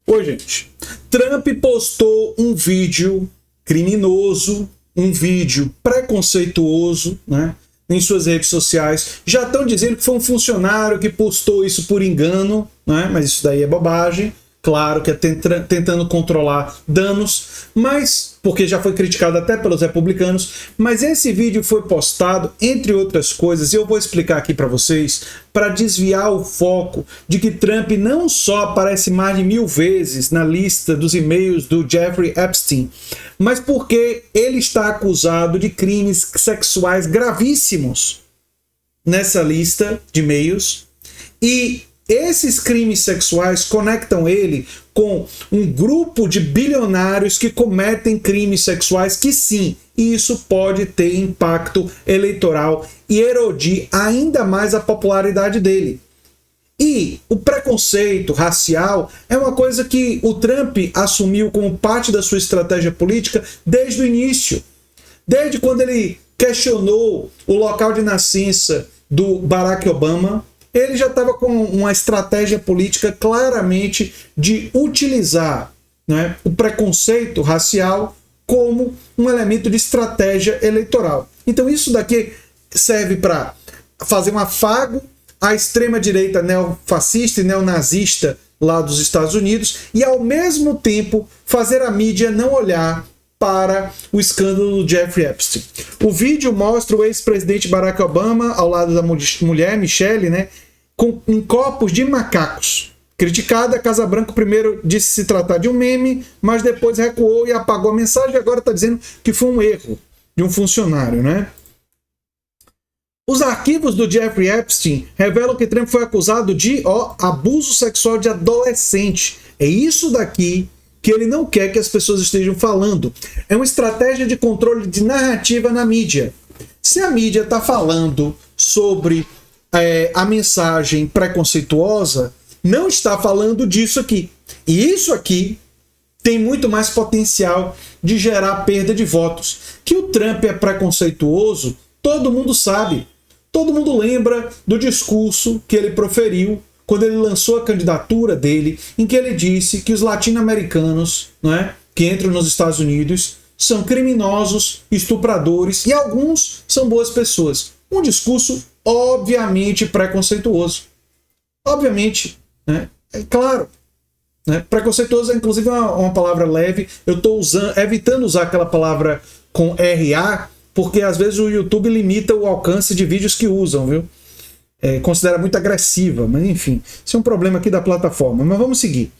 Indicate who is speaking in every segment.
Speaker 1: Oi, gente. Trump postou um vídeo criminoso, um vídeo preconceituoso, né, em suas redes sociais. Já estão dizendo que foi um funcionário que postou isso por engano, né, mas isso daí é bobagem. Claro que é tentando controlar danos, mas porque já foi criticado até pelos republicanos, mas esse vídeo foi postado, entre outras coisas, e eu vou explicar aqui para vocês, para desviar o foco de que Trump não só aparece mais de 1000 vezes na lista dos e-mails do Jeffrey Epstein, mas porque ele está acusado de crimes sexuais gravíssimos nessa lista de e-mails, e esses crimes sexuais conectam ele com um grupo de bilionários que cometem crimes sexuais que sim, isso pode ter impacto eleitoral e erodir ainda mais a popularidade dele. E o preconceito racial é uma coisa que o Trump assumiu como parte da sua estratégia política desde o início. Desde quando ele questionou o local de nascença do Barack Obama, ele já estava com uma estratégia política claramente de utilizar, né, o preconceito racial como um elemento de estratégia eleitoral. Então isso daqui serve para fazer um afago à extrema-direita neofascista e neonazista lá dos Estados Unidos e, ao mesmo tempo, fazer a mídia não olhar para o escândalo do Jeffrey Epstein. O vídeo mostra o ex-presidente Barack Obama ao lado da mulher, Michelle, né, em copos de macacos. Criticada, a Casa Branca primeiro disse se tratar de um meme, mas depois recuou e apagou a mensagem e agora está dizendo que foi um erro de um funcionário, né? Os arquivos do Jeffrey Epstein revelam que Trump foi acusado de abuso sexual de adolescente. É isso daqui que ele não quer que as pessoas estejam falando. É uma estratégia de controle de narrativa na mídia. Se a mídia está falando sobre a mensagem preconceituosa, não está falando disso aqui. E isso aqui tem muito mais potencial de gerar perda de votos. Que o Trump é preconceituoso, todo mundo sabe. Todo mundo lembra do discurso que ele proferiu quando ele lançou a candidatura dele, em que ele disse que os latino-americanos, né, que entram nos Estados Unidos são criminosos, estupradores e alguns são boas pessoas. Um discurso obviamente preconceituoso. Obviamente, né? É claro. Né? Preconceituoso é inclusive uma palavra leve. Eu estou evitando usar aquela palavra com RA, porque às vezes o YouTube limita o alcance de vídeos que usam, viu? Considera muito agressiva, mas enfim, isso é um problema aqui da plataforma. Mas vamos seguir.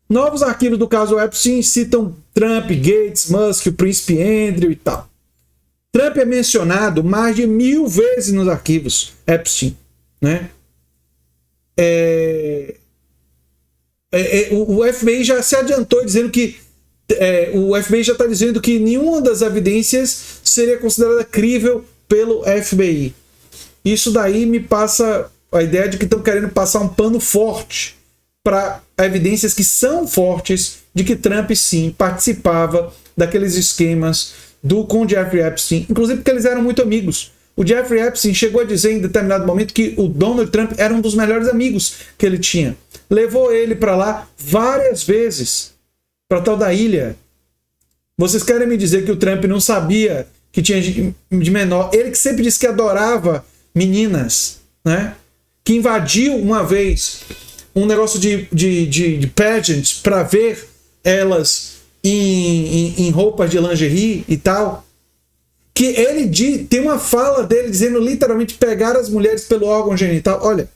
Speaker 1: Novos arquivos do caso Epstein citam Trump, Gates, Musk, o príncipe Andrew e tal. Trump é mencionado mais de 1000 vezes nos arquivos Epstein, né? O FBI já se adiantou dizendo que o FBI já está dizendo que nenhuma das evidências seria considerada crível pelo FBI. Isso daí me passa a ideia de que estão querendo passar um pano forte para evidências que são fortes de que Trump sim participava daqueles esquemas com Jeffrey Epstein, inclusive porque eles eram muito amigos. O Jeffrey Epstein chegou a dizer em determinado momento que o Donald Trump era um dos melhores amigos que ele tinha. Levou ele para lá várias vezes, para tal da ilha. Vocês querem me dizer que o Trump não sabia que tinha de menor? Ele que sempre disse que adorava meninas, né? Que invadiu uma vez um negócio de pageant para ver elas em roupas de lingerie e tal, que ele tem uma fala dele dizendo literalmente pegar as mulheres pelo órgão genital. Olha,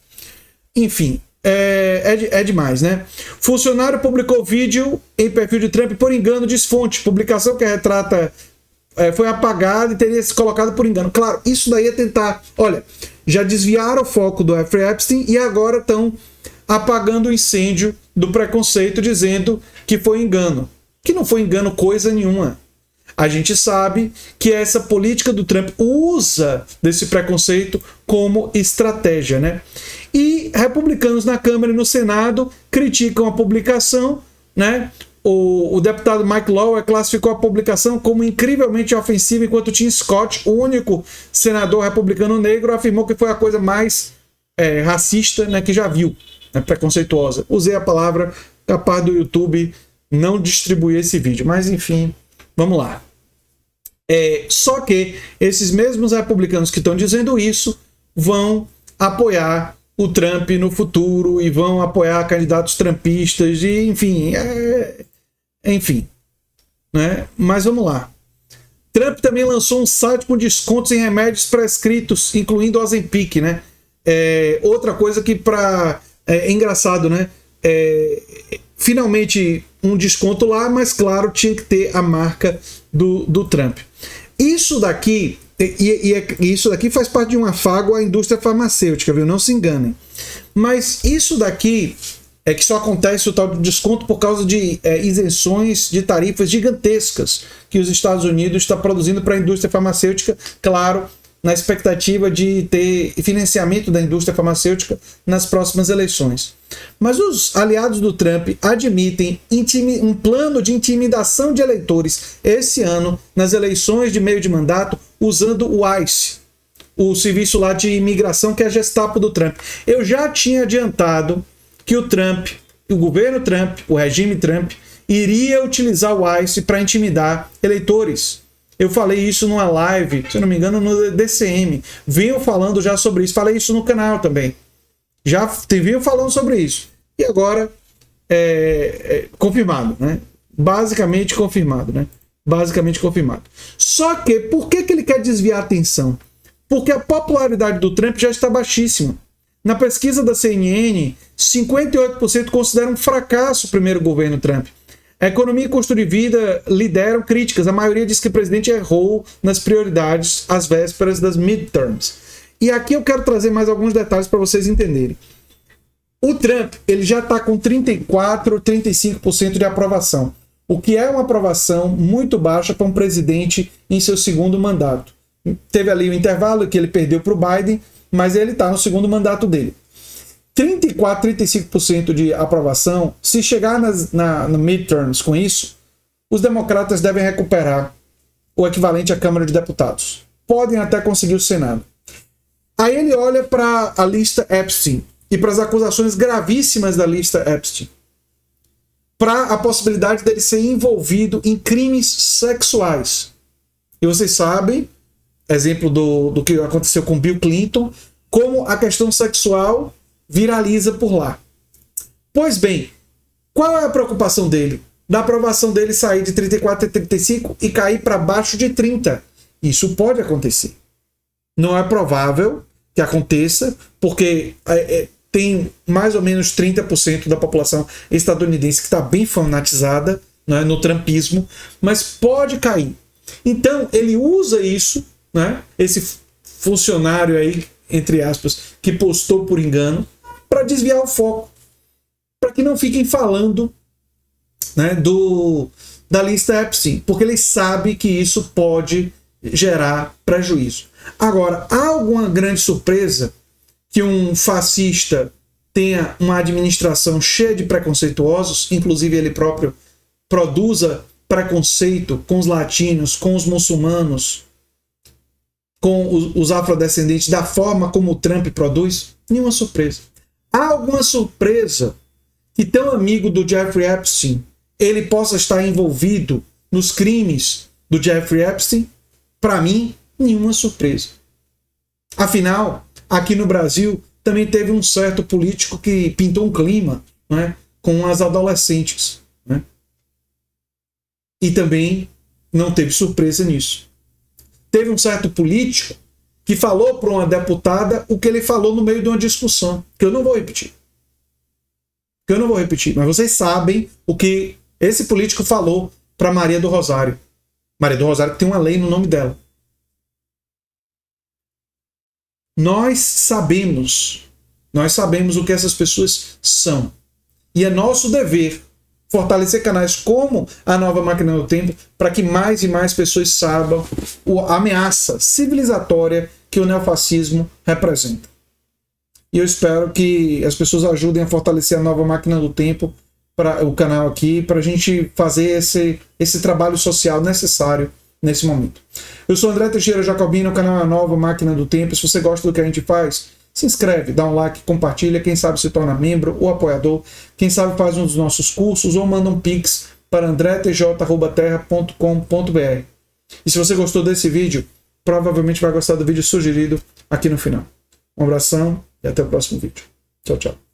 Speaker 1: enfim, é demais, né? Funcionário publicou vídeo em perfil de Trump por engano, diz fonte. Publicação que retrata foi apagada e teria se colocado por engano. Claro, isso daí é tentar... Olha, já desviaram o foco do Jeffrey Epstein e agora estão apagando o incêndio do preconceito, dizendo que foi engano. Que não foi engano coisa nenhuma. A gente sabe que essa política do Trump usa desse preconceito como estratégia, né? E republicanos na Câmara e no Senado criticam a publicação, né? O deputado Mike Lawler classificou a publicação como incrivelmente ofensiva, enquanto Tim Scott, o único senador republicano negro, afirmou que foi a coisa mais racista, né, que já viu, né, preconceituosa. Usei a palavra capaz do YouTube não distribuir esse vídeo. Mas enfim, vamos lá. Só que esses mesmos republicanos que estão dizendo isso vão apoiar o Trump no futuro e vão apoiar candidatos trumpistas e enfim, né? Mas vamos lá. Trump também lançou um site com descontos em remédios prescritos, incluindo Ozempic, né? Outra coisa que é engraçado, né? Finalmente um desconto lá, mas claro, tinha que ter a marca do Trump. Isso daqui, isso daqui faz parte de um afago à indústria farmacêutica, viu? Não se enganem. Mas isso daqui é que só acontece o tal de desconto por causa de isenções de tarifas gigantescas que os Estados Unidos está produzindo para a indústria farmacêutica, claro, na expectativa de ter financiamento da indústria farmacêutica nas próximas eleições. Mas os aliados do Trump admitem um plano de intimidação de eleitores esse ano nas eleições de meio de mandato usando o ICE, o serviço lá de imigração que é a Gestapo do Trump. Eu já tinha adiantado que o Trump, o governo Trump, o regime Trump, iria utilizar o ICE para intimidar eleitores. Eu falei isso numa live, se eu não me engano, no DCM. Venho falando já sobre isso. Falei isso no canal também. Já venho falando sobre isso. E agora, confirmado, né? Basicamente confirmado, né? Basicamente confirmado. Só que, por que ele quer desviar a atenção? Porque a popularidade do Trump já está baixíssima. Na pesquisa da CNN, 58% consideram um fracasso o primeiro governo Trump. A economia e custo de vida lideram críticas. A maioria diz que o presidente errou nas prioridades às vésperas das midterms. E aqui eu quero trazer mais alguns detalhes para vocês entenderem. O Trump ele já está com 34%, 35% de aprovação, o que é uma aprovação muito baixa para um presidente em seu segundo mandato. Teve ali o intervalo que ele perdeu para o Biden, mas ele está no segundo mandato dele. 34%, 35% de aprovação, se chegar no midterms com isso, os democratas devem recuperar o equivalente à Câmara de Deputados. Podem até conseguir o Senado. Aí ele olha para a lista Epstein e para as acusações gravíssimas da lista Epstein, para a possibilidade dele ser envolvido em crimes sexuais. E vocês sabem, exemplo do que aconteceu com Bill Clinton, como a questão sexual viraliza por lá. Pois bem, qual é a preocupação dele? Da aprovação dele sair de 34 a 35 e cair para baixo de 30. Isso pode acontecer. Não é provável que aconteça, porque tem mais ou menos 30% da população estadunidense que está bem fanatizada, né, no trumpismo, mas pode cair. Então, ele usa isso, né, esse funcionário aí, entre aspas, que postou por engano, para desviar o foco, para que não fiquem falando, né, da lista Epstein, porque ele sabe que isso pode gerar prejuízo. Agora, há alguma grande surpresa que um fascista tenha uma administração cheia de preconceituosos, inclusive ele próprio produza preconceito com os latinos, com os muçulmanos, com os afrodescendentes, da forma como o Trump produz? Nenhuma surpresa. Há alguma surpresa que tão amigo do Jeffrey Epstein ele possa estar envolvido nos crimes do Jeffrey Epstein? Para mim, nenhuma surpresa. Afinal, aqui no Brasil também teve um certo político que pintou um clima, né, com as adolescentes, né? E também não teve surpresa nisso. Teve um certo político que falou para uma deputada o que ele falou no meio de uma discussão, que eu não vou repetir. Mas vocês sabem o que esse político falou para Maria do Rosário. Maria do Rosário que tem uma lei no nome dela. Nós sabemos o que essas pessoas são. E é nosso dever fortalecer canais como a Nova Máquina do Tempo para que mais e mais pessoas saibam a ameaça civilizatória que o neofascismo representa. E eu espero que as pessoas ajudem a fortalecer a Nova Máquina do Tempo, o canal aqui, para a gente fazer esse trabalho social necessário nesse momento. Eu sou André Teixeira Jacobino, o canal é a Nova Máquina do Tempo. Se você gosta do que a gente faz, se inscreve, dá um like, compartilha, quem sabe se torna membro ou apoiador, quem sabe faz um dos nossos cursos ou manda um pix para andretj@terra.com.br. E se você gostou desse vídeo, provavelmente vai gostar do vídeo sugerido aqui no final. Um abração e até o próximo vídeo. Tchau, tchau.